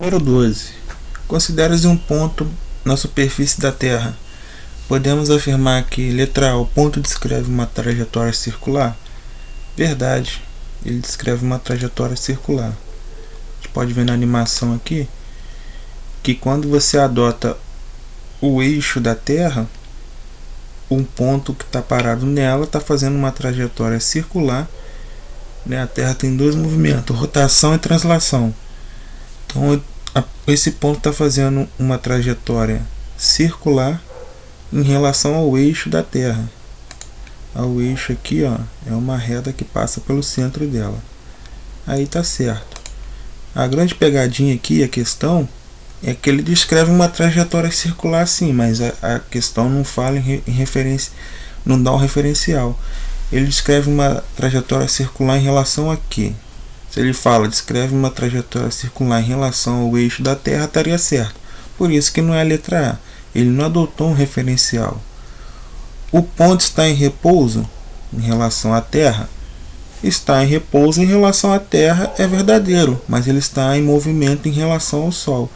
Número 12. Considere-se um ponto na superfície da Terra. Podemos afirmar que, letra A, o ponto descreve uma trajetória circular? Verdade, ele descreve uma trajetória circular. A gente pode ver na animação aqui que quando você adota o eixo da Terra, um ponto que está parado nela está fazendo uma trajetória circular. A Terra tem dois movimentos, rotação e translação. Então esse ponto está fazendo uma trajetória circular em relação ao eixo da Terra. O eixo aqui, ó, é uma reta que passa pelo centro dela. Aí tá certo. A grande pegadinha aqui, a questão, é que ele descreve uma trajetória circular sim, mas a questão não fala em referência, não dá um referencial. Ele descreve uma trajetória circular em relação a quê? Se ele fala, descreve uma trajetória circular em relação ao eixo da Terra, estaria certo. Por isso que não é a letra A. Ele não adotou um referencial. O ponto está em repouso em relação à Terra? Está em repouso em relação à Terra, é verdadeiro, mas ele está em movimento em relação ao Sol.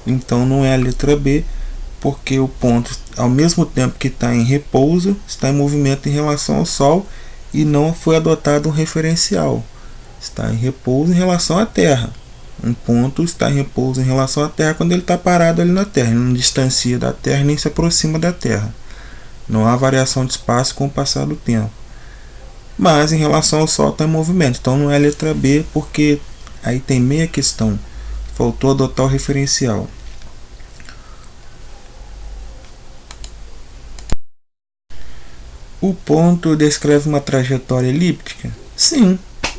Então não é a letra B, porque o ponto, ao mesmo tempo que está em repouso, está em movimento em relação ao Sol e não foi adotado um referencial. Está em repouso em relação à Terra. Um ponto está em repouso em relação à Terra quando ele está parado ali na Terra. Ele não distancia da Terra nem se aproxima da Terra. Não há variação de espaço com o passar do tempo. Mas em relação ao Sol está em movimento. Então não é a letra B, porque aí tem meia questão. Faltou adotar o referencial. O ponto descreve uma trajetória elíptica? Sim,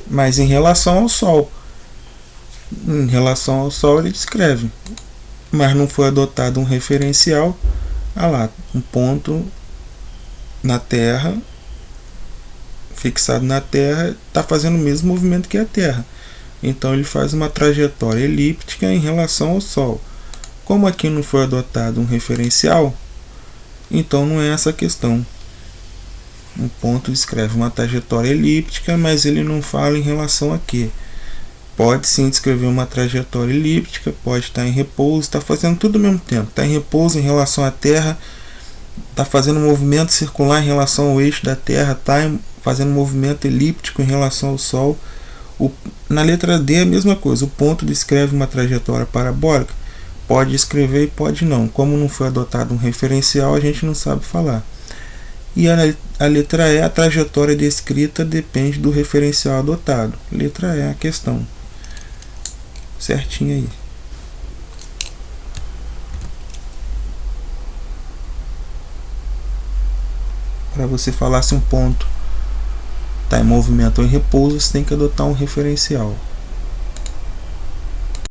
mas em relação ao Sol. Em relação ao Sol ele descreve, mas não foi adotado um referencial. Lá, um ponto na Terra, fixado na Terra, está fazendo o mesmo movimento que a Terra. Então ele faz uma trajetória elíptica em relação ao Sol. Como aqui não foi adotado um referencial, então não é essa a questão. Um ponto descreve uma trajetória elíptica, mas ele não fala em relação a quê? Pode sim descrever uma trajetória elíptica, pode estar em repouso, está fazendo tudo ao mesmo tempo. Está em repouso em relação à Terra, está fazendo um movimento circular em relação ao eixo da Terra, está fazendo um movimento elíptico em relação ao Sol. Na letra D é a mesma coisa, o ponto descreve uma trajetória parabólica, pode escrever e pode não. Como não foi adotado um referencial, a gente não sabe falar. E a letra E, a trajetória descrita depende do referencial adotado. Letra E é a questão. Certinho aí. Para você falar se um ponto está em movimento ou em repouso, você tem que adotar um referencial.